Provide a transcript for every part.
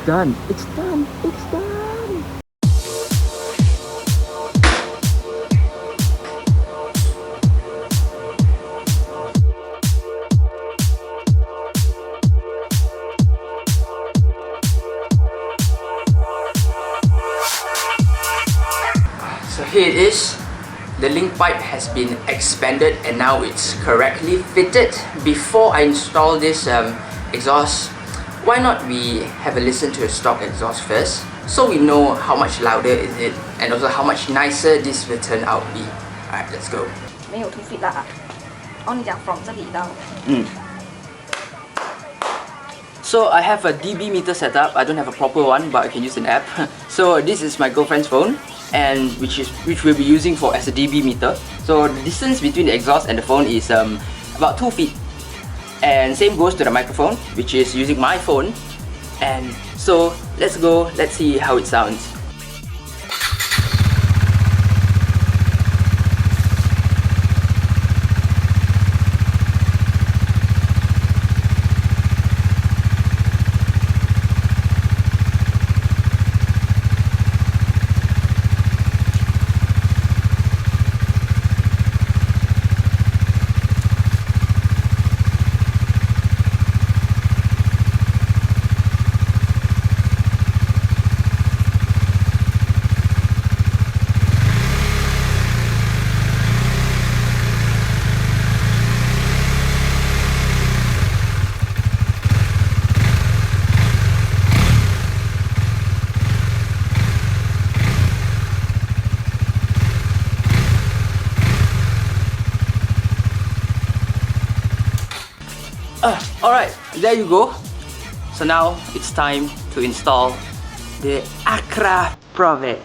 done. It's done. It's done. So here it is. The link pipe has been expanded and now it's correctly fitted. Before I install this exhaust, why not we have a listen to a stock exhaust first, so we know how much louder is it and also how much nicer this will turn out be. Alright, let's go. 没有 to fit 啦。哦，你讲 from 这里到。So I have a DB meter setup. I don't have a proper one, but I can use an app. So this is my girlfriend's phone, and which we'll be using for as a DB meter. So the distance between the exhaust and the phone is about 2 feet. And same goes to the microphone, which is using my phone. And so let's go. Let's see how it sounds. Alright, there you go. So now it's time to install the Akrapovic.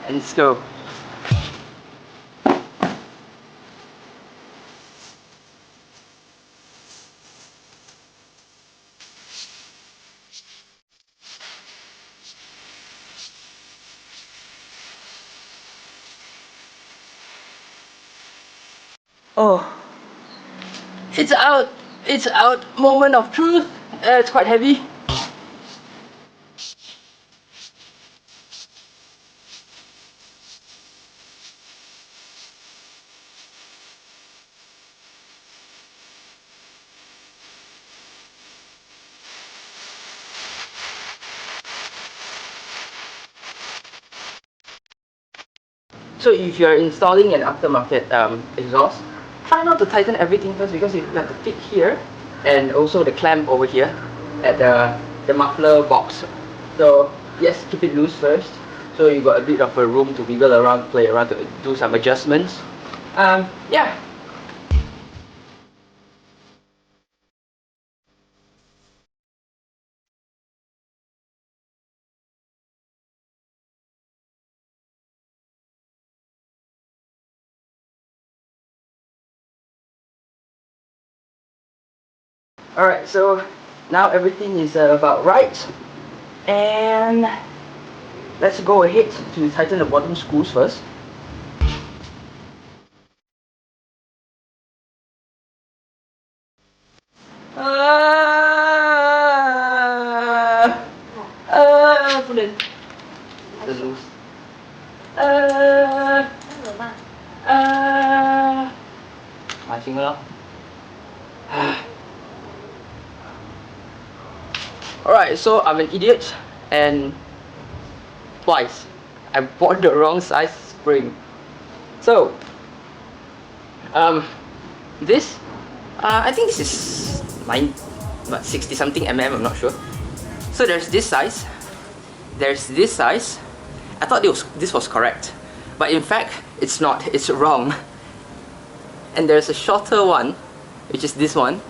And let's go. Oh, it's out! It's out! Moment of truth! It's quite heavy. So if you're installing an aftermarket exhaust, try not to tighten everything first, because you have to fit here and also the clamp over here at the muffler box. So yes, keep it loose first, so you got a bit of a room to wiggle around, play around, to do some adjustments. Yeah. Alright, so now everything is about right, and let's go ahead to tighten the bottom screws first. Put it loose. 还行了。Alright, so I'm an idiot, and twice I bought the wrong size spring. So this I think this is 60 something mm, I'm not sure. So there's this size, there's this size. I thought this was correct, but in fact it's not, it's wrong. And there's a shorter one, which is this one,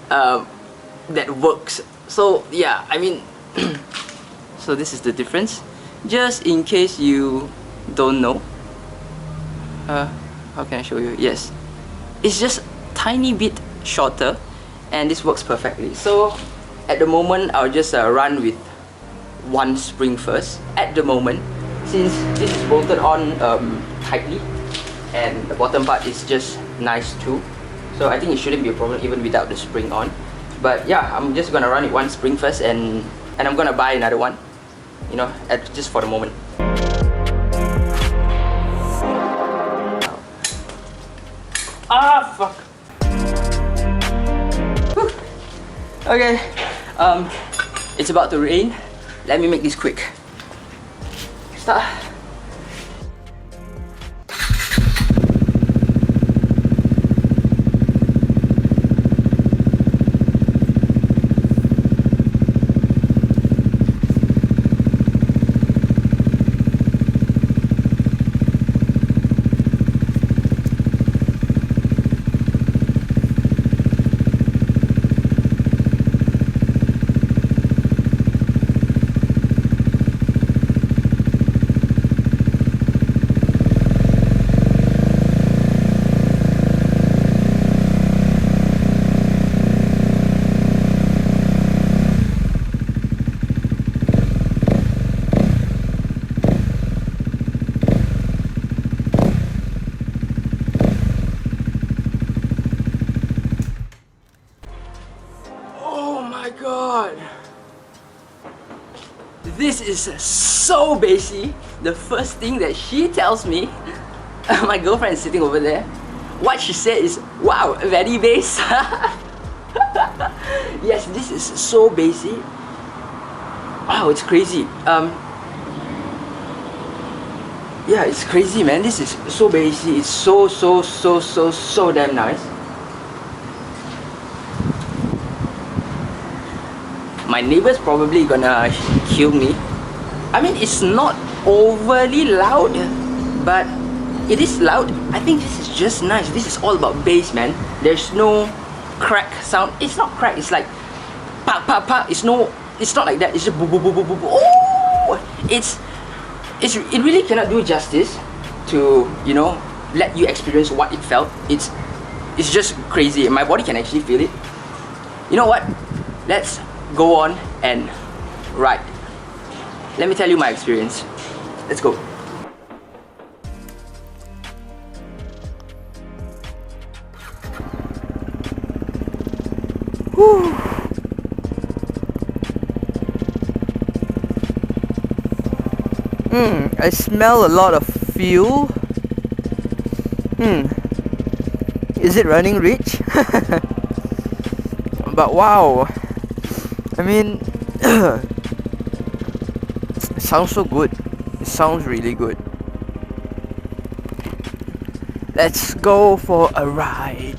that works. So yeah, I mean, so this is the difference, just in case you don't know. How can I show you? Yes, it's just tiny bit shorter, and this works perfectly. So at the moment I'll just run with one spring first at the moment, since this is bolted on tightly and the bottom part is just nice too, so I think it shouldn't be a problem even without the spring on. But yeah, I'm just gonna run it one spring first and and I'm gonna buy another one, you know, just for the moment. Ah, fuck. Whew. Okay, it's about to rain. Let me make this quick. Start. God, this is so bassy. The first thing that she tells me, my girlfriend is sitting over there, what she said is, wow, very bass. Yes, this is so bassy. Wow, it's crazy. Yeah, it's crazy, man. This is so bassy. It's so damn nice. My neighbor's probably gonna kill me. I mean, it's not overly loud, but it is loud. I think this is just nice. This is all about bass, man. There's no crack sound. It's not crack. It's like pa pa pa. It's not like that. It's just boo boo boo boo boo boo. Oh, it really cannot do justice to, you know, let you experience what it felt. It's just crazy. My body can actually feel it. You know what? Let's go on and ride. Let me tell you my experience. Let's go. Whew. I smell a lot of fuel. Is it running rich? But wow, I mean, it sounds so good. It sounds really good. Let's go for a ride.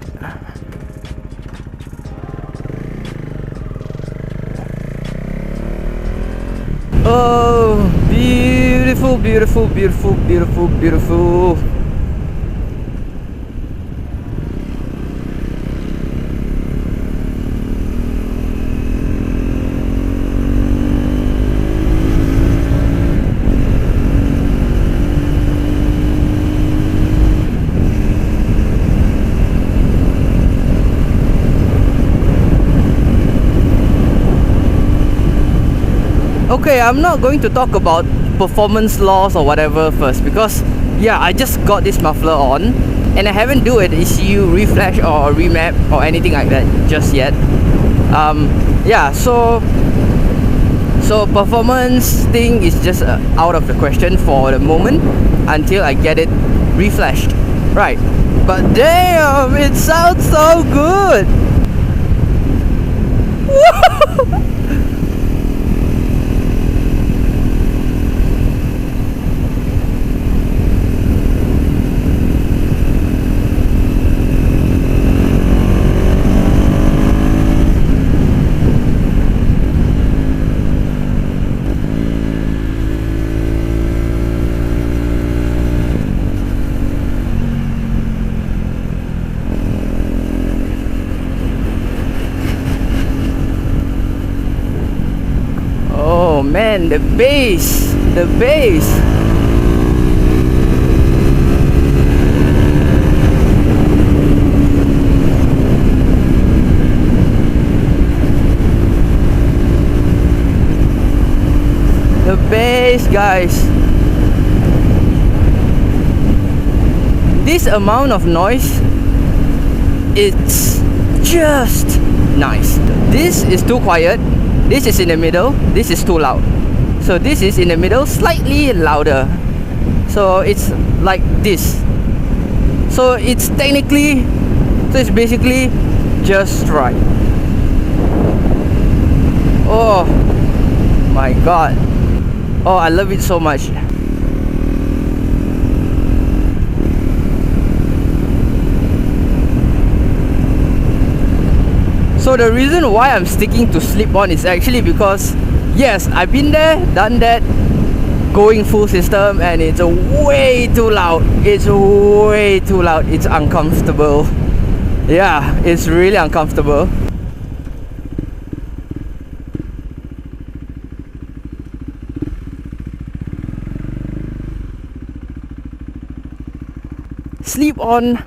Oh, beautiful, beautiful, beautiful, beautiful, beautiful. Okay, I'm not going to talk about performance loss or whatever first, because yeah, I just got this muffler on and I haven't do an ECU reflash or a remap or anything like that just yet. Yeah, so performance thing is just out of the question for the moment until I get it reflashed, right? But damn, it sounds so good. Man, the bass, the bass. The bass, guys. This amount of noise, it's just nice. This is too quiet. This is in the middle, this is too loud. So this is in the middle, slightly louder. So it's like this. So it's technically, so it's basically just right. Oh my god. Oh, I love it so much. So the reason why I'm sticking to slip-on is actually because, yes, I've been there, done that, going full system, and it's way too loud. It's way too loud. It's uncomfortable. Yeah, it's really uncomfortable. Slip-on,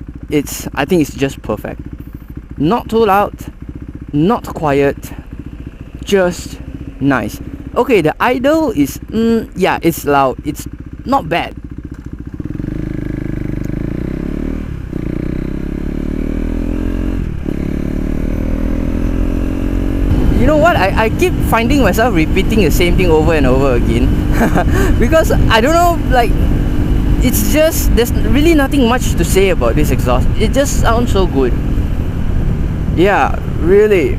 I think it's just perfect. Not too loud, not quiet, just nice. Okay, the idle is, yeah, it's loud. It's not bad. You know what? I keep finding myself repeating the same thing over and over again. Because I don't know, like, it's just, there's really nothing much to say about this exhaust. It just sounds so good. Yeah, really.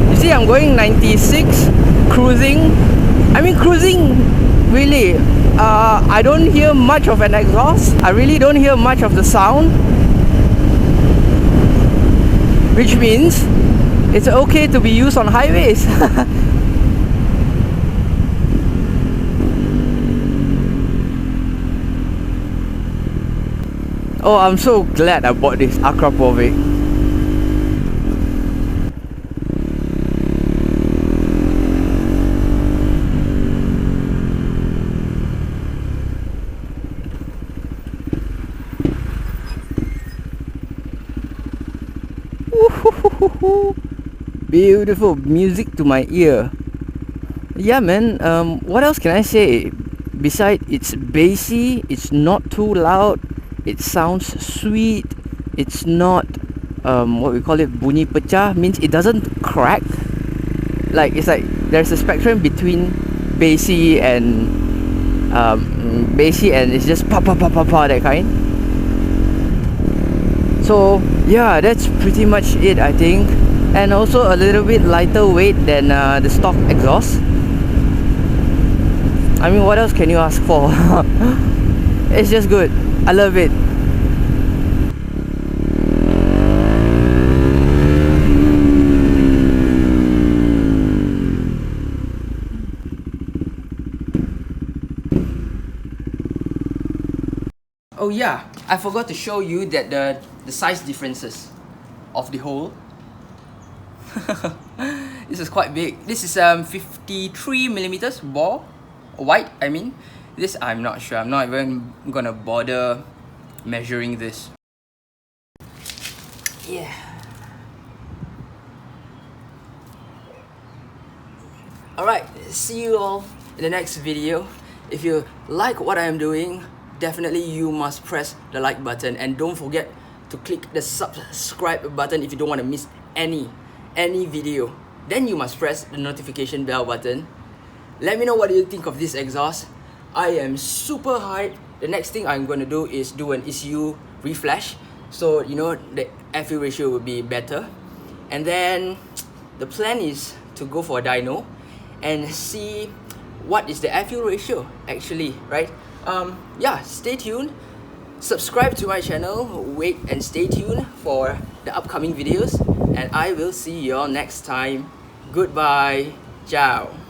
You see, I'm going 96, cruising. I mean, cruising, really, I don't hear much of an exhaust. I really don't hear much of the sound, which means it's okay to be used on highways. Oh, I'm so glad I bought this Akrapovic. Beautiful music to my ear. Yeah, man. What else can I say? Besides, it's bassy. It's not too loud. It sounds sweet. It's not what we call it, bunyi pecah, means it doesn't crack. Like, it's like there's a spectrum between bassy and it's just pa pa pa pa pa, that kind. So yeah, that's pretty much it, I think. And also a little bit lighter weight than the stock exhaust. I mean, what else can you ask for? It's just good. I love it. Oh yeah, I forgot to show you that the size differences of the hole. This is quite big. This is 53 millimeters bore, wide. I mean, this I'm not sure. I'm not even gonna bother measuring this. Yeah. Alright, see you all in the next video. If you like what I am doing, definitely you must press the like button, and don't forget to click the subscribe button if you don't want to miss any video. Then you must press the notification bell button. Let me know what you think of this exhaust. I am super hyped. The next thing I'm going to do is do an ECU reflash, so you know the FU ratio will be better. And then the plan is to go for a dyno and see what is the FU ratio actually, right? Yeah, stay tuned. Subscribe to my channel, wait and stay tuned for the upcoming videos, and I will see you all next time. Goodbye. Ciao.